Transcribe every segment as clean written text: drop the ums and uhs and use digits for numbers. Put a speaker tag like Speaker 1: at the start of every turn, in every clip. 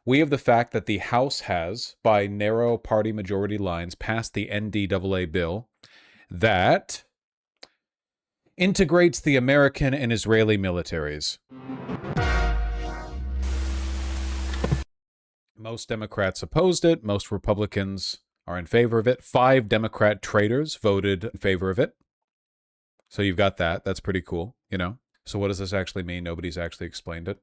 Speaker 1: We have the fact that the House has, by narrow party majority lines, passed the NDAA bill that integrates the American and Israeli militaries. Most Democrats opposed it. Most Republicans are in favor of it. 5 Democrat traitors voted in favor of it. So you've got that. That's pretty cool, you know? So what does this actually mean? Nobody's actually explained it.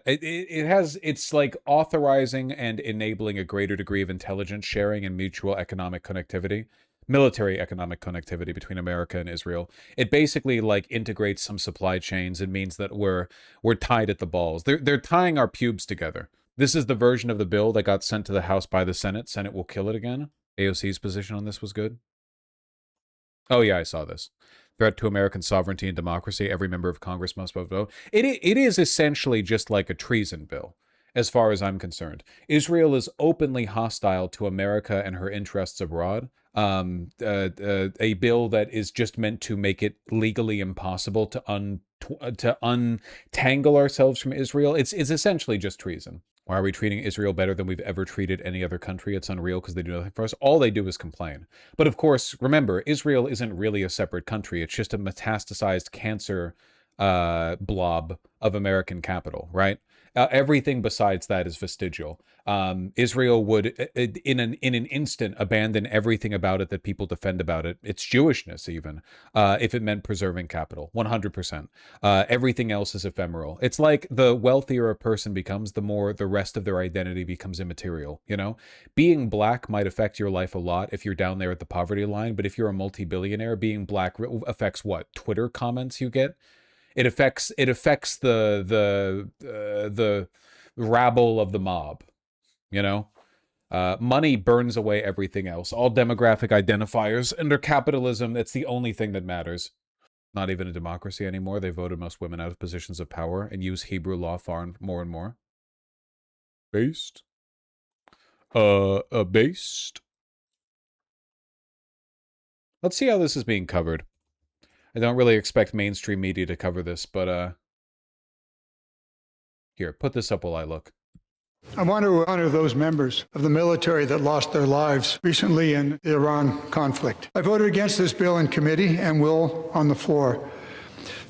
Speaker 1: It's like authorizing and enabling a greater degree of intelligence sharing and mutual economic connectivity, military economic connectivity between America and Israel. It basically like integrates some supply chains. It means that we're tied at the balls. They're tying our pubes together. This is the version of the bill that got sent to the House by the Senate. Senate will kill it again. AOC's position on this was good. Oh yeah, I saw this. Threat to American sovereignty and democracy. Every member of Congress must vote. It is essentially just like a treason bill, as far as I'm concerned. Israel is openly hostile to America and her interests abroad. A bill that is just meant to make it legally impossible to untangle ourselves from Israel. It's essentially just treason. Why are we treating Israel better than we've ever treated any other country? It's unreal because they do nothing for us. All they do is complain. But of course, remember, Israel isn't really a separate country. It's just a metastasized cancer blob of American capital, right? Everything besides that is vestigial. Israel would, in an instant, abandon everything about it that people defend about it. Its Jewishness, even, if it meant preserving capital. 100%. Everything else is ephemeral. It's like the wealthier a person becomes, the more the rest of their identity becomes immaterial. You know, being black might affect your life a lot if you're down there at the poverty line, but if you're a multi-billionaire, being black affects what? Twitter comments you get. It affects the rabble of the mob, you know? Money burns away everything else. All demographic identifiers. Under capitalism, it's the only thing that matters. Not even a democracy anymore. They voted most women out of positions of power and use Hebrew law far more and more. Based? Based? Let's see how this is being covered. I don't really expect mainstream media to cover this, but here, put this up while I look.
Speaker 2: I want to honor those members of the military that lost their lives recently in the Iran conflict. I voted against this bill in committee and will on the floor.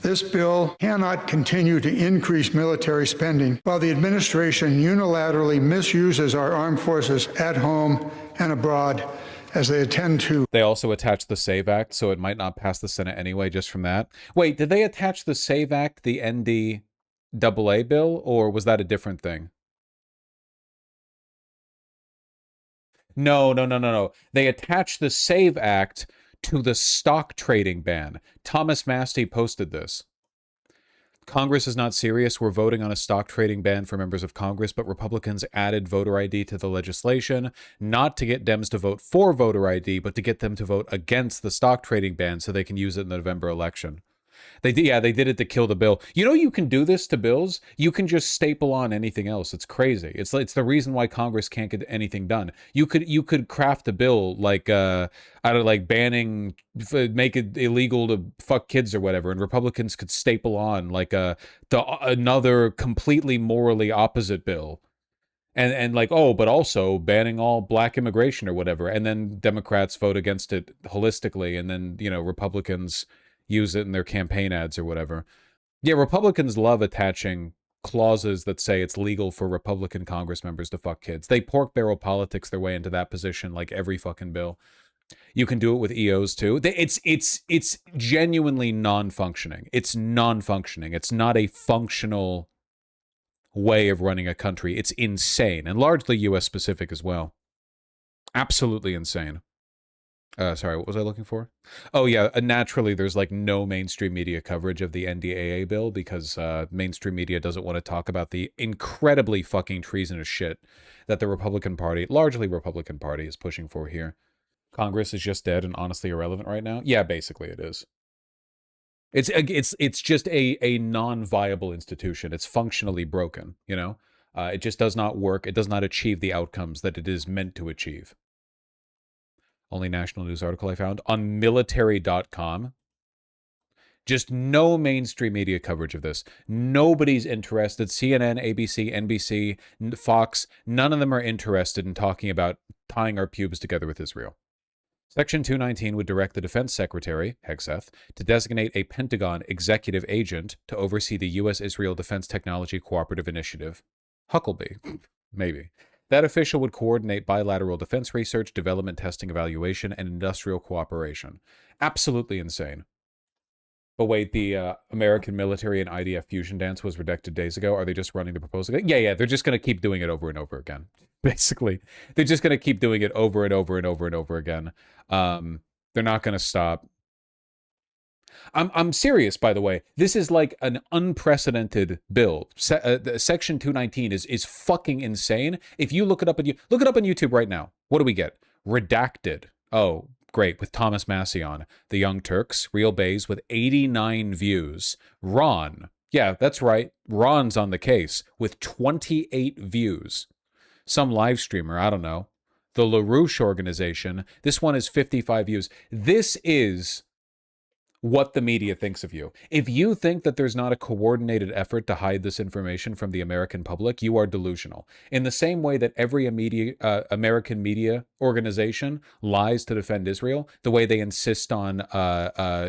Speaker 2: This bill cannot continue to increase military spending while the administration unilaterally misuses our armed forces at home and abroad as they attend to.
Speaker 1: They also attached the SAVE Act, so it might not pass the Senate anyway, just from that. Wait, did they attach the SAVE Act, the NDAA bill, or was that a different thing? No. They attached the SAVE Act to the stock trading ban. Thomas Masty posted this. Congress is not serious. We're voting on a stock trading ban for members of Congress, but Republicans added voter ID to the legislation, not to get Dems to vote for voter ID, but to get them to vote against the stock trading ban so they can use it in the November election. They did it to kill the bill. You know, you can do this to bills. You can just staple on anything else. It's crazy. It's the reason why Congress can't get anything done. You could craft a bill like out of like banning, make it illegal to fuck kids or whatever, and Republicans could staple on like another completely morally opposite bill. And like, oh, but also banning all black immigration or whatever, and then Democrats vote against it holistically, and then, you know, Republicans use it in their campaign ads or whatever. Yeah, Republicans love attaching clauses that say it's legal for Republican Congress members to fuck kids. They pork barrel politics their way into that position like every fucking bill. You can do it with EOs too. It's genuinely non-functioning. It's non-functioning. It's not a functional way of running a country. It's insane, and largely US specific as well. Absolutely insane. Sorry, what was I looking for? Oh yeah, naturally there's like no mainstream media coverage of the NDAA bill because mainstream media doesn't want to talk about the incredibly fucking treasonous shit that the Republican Party, largely Republican Party, is pushing for here. Congress is just dead and honestly irrelevant right now? Yeah, basically it is. It's just a non-viable institution. It's functionally broken, you know? It just does not work. It does not achieve the outcomes that it is meant to achieve. Only national news article I found on military.com. Just no mainstream media coverage of this. Nobody's interested. CNN, ABC, NBC, Fox, none of them are interested in talking about tying our pubes together with Israel. Section 219 would direct the Defense Secretary, Hegseth, to designate a Pentagon executive agent to oversee the U.S.-Israel Defense Technology Cooperative Initiative. Huckabee. Maybe. That official would coordinate bilateral defense research, development, testing, evaluation, and industrial cooperation. Absolutely insane. But wait, the American military and IDF fusion dance was rejected days ago. Are they just running the proposal again? Yeah, they're just going to keep doing it over and over again. Basically, they're just going to keep doing it over and over and over and over again. They're not going to stop. I'm serious, by the way. This is like an unprecedented bill. Section 219 is fucking insane. If you look it up on YouTube right now, what do we get? Redacted. Oh, great, with Thomas Massie on. The Young Turks, Real Bays with 89 views. Ron, yeah, that's right. Ron's on the case with 28 views. Some live streamer, I don't know. The LaRouche organization, this one is 55 views. This is what the media thinks of you. If you think that there's not a coordinated effort to hide this information from the American public, you are delusional. In the same way that every American media organization lies to defend Israel, the way they insist on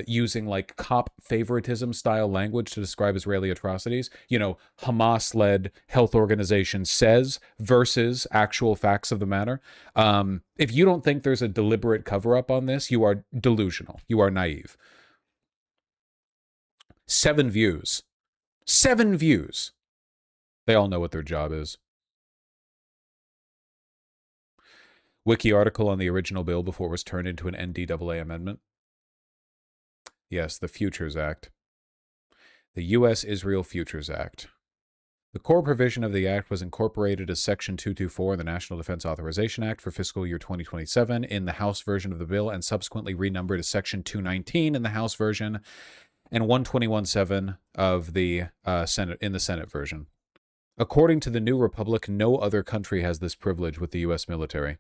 Speaker 1: using like cop favoritism style language to describe Israeli atrocities, you know, Hamas-led health organization says versus actual facts of the matter. If you don't think there's a deliberate cover-up on this, you are delusional. You are naive. 7 views. 7 views. They all know what their job is. Wiki article on the original bill before it was turned into an NDAA amendment. Yes, the Futures Act. The U.S.-Israel Futures Act. The core provision of the act was incorporated as Section 224 in the National Defense Authorization Act for fiscal year 2027 in the House version of the bill and subsequently renumbered as Section 219 in the House version and 121.7 of the Senate in the Senate version. According to the New Republic, no other country has this privilege with the U.S. military.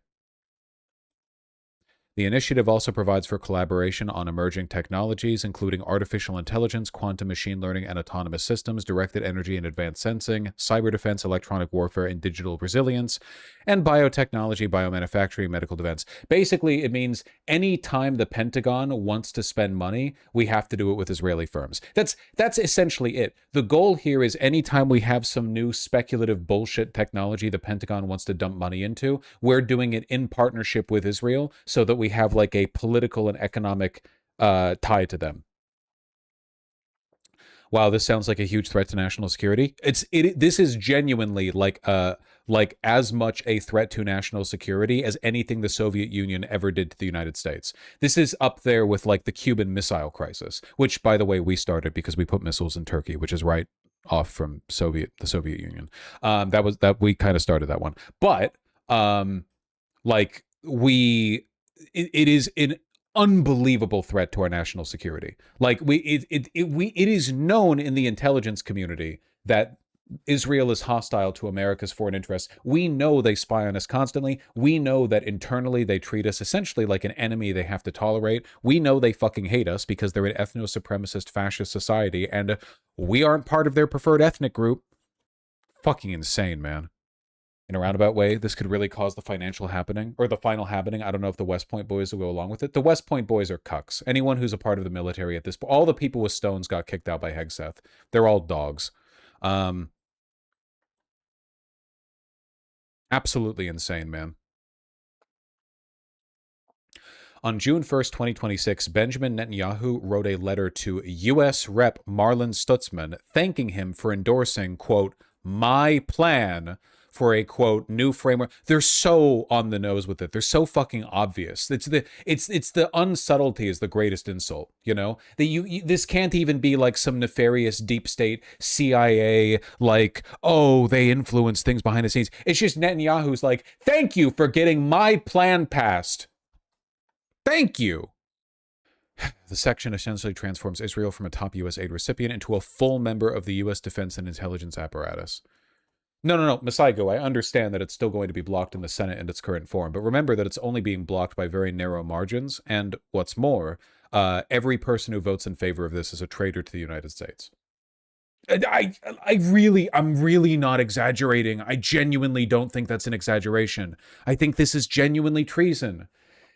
Speaker 1: The initiative also provides for collaboration on emerging technologies, including artificial intelligence, quantum machine learning, and autonomous systems, directed energy and advanced sensing, cyber defense, electronic warfare, and digital resilience, and biotechnology, biomanufacturing, medical defense. Basically, it means any time the Pentagon wants to spend money, we have to do it with Israeli firms. That's essentially it. The goal here is anytime we have some new speculative bullshit technology the Pentagon wants to dump money into, we're doing it in partnership with Israel so that we have like a political and economic tie to them. Wow, this sounds like a huge threat to national security. This is genuinely like as much a threat to national security as anything the Soviet Union ever did to the United States. This is up there with like the Cuban Missile Crisis, which, by the way, we started because we put missiles in Turkey, which is right off from the Soviet Union. That we kind of started that one, but it is an unbelievable threat to our national security. Like it is known in the intelligence community that Israel is hostile to America's foreign interests. We know they spy on us constantly. We know that internally they treat us essentially like an enemy they have to tolerate. We know they fucking hate us because they're an ethno-supremacist fascist society and we aren't part of their preferred ethnic group. Fucking insane, man. In a roundabout way, this could really cause the financial happening, or the final happening. I don't know if the West Point boys will go along with it. The West Point boys are cucks. Anyone who's a part of the military at this point, all the people with stones got kicked out by Hegseth. They're all dogs. Absolutely insane, man. On June 1st, 2026, Benjamin Netanyahu wrote a letter to U.S. Rep. Marlin Stutzman thanking him for endorsing, quote, my plan for a, quote, new framework. They're so on the nose with it. They're so fucking obvious. It's the unsubtlety is the greatest insult, you know? That this can't even be like some nefarious deep state CIA, like, oh, they influence things behind the scenes. It's just Netanyahu's like, thank you for getting my plan passed. Thank you. The section essentially transforms Israel from a top U.S. aid recipient into a full member of the U.S. defense and intelligence apparatus. No, Masaigo, I understand that it's still going to be blocked in the Senate in its current form, but remember that it's only being blocked by very narrow margins, and what's more, every person who votes in favor of this is a traitor to the United States. I'm really not exaggerating. I genuinely don't think that's an exaggeration. I think this is genuinely treason.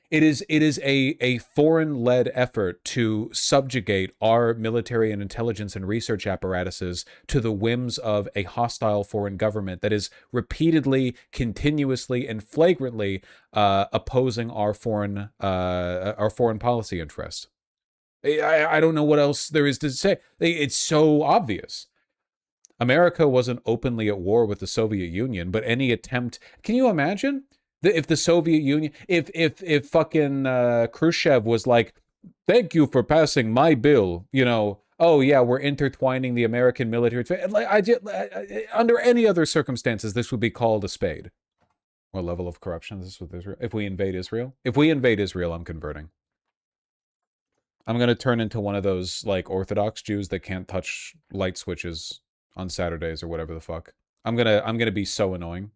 Speaker 1: It is a foreign-led effort to subjugate our military and intelligence and research apparatuses to the whims of a hostile foreign government that is repeatedly, continuously, and flagrantly opposing our foreign policy interests. I don't know what else there is to say. It's so obvious. America wasn't openly at war with the Soviet Union, but any attempt... Can you imagine? If the Soviet Union, if fucking Khrushchev was like, thank you for passing my bill, you know, oh yeah, we're intertwining the American military. Under any other circumstances, this would be called a spade. What level of corruption is this with Israel? If we invade Israel? If we invade Israel, I'm converting. I'm going to turn into one of those, like, Orthodox Jews that can't touch light switches on Saturdays or whatever the fuck. I'm gonna be so annoying.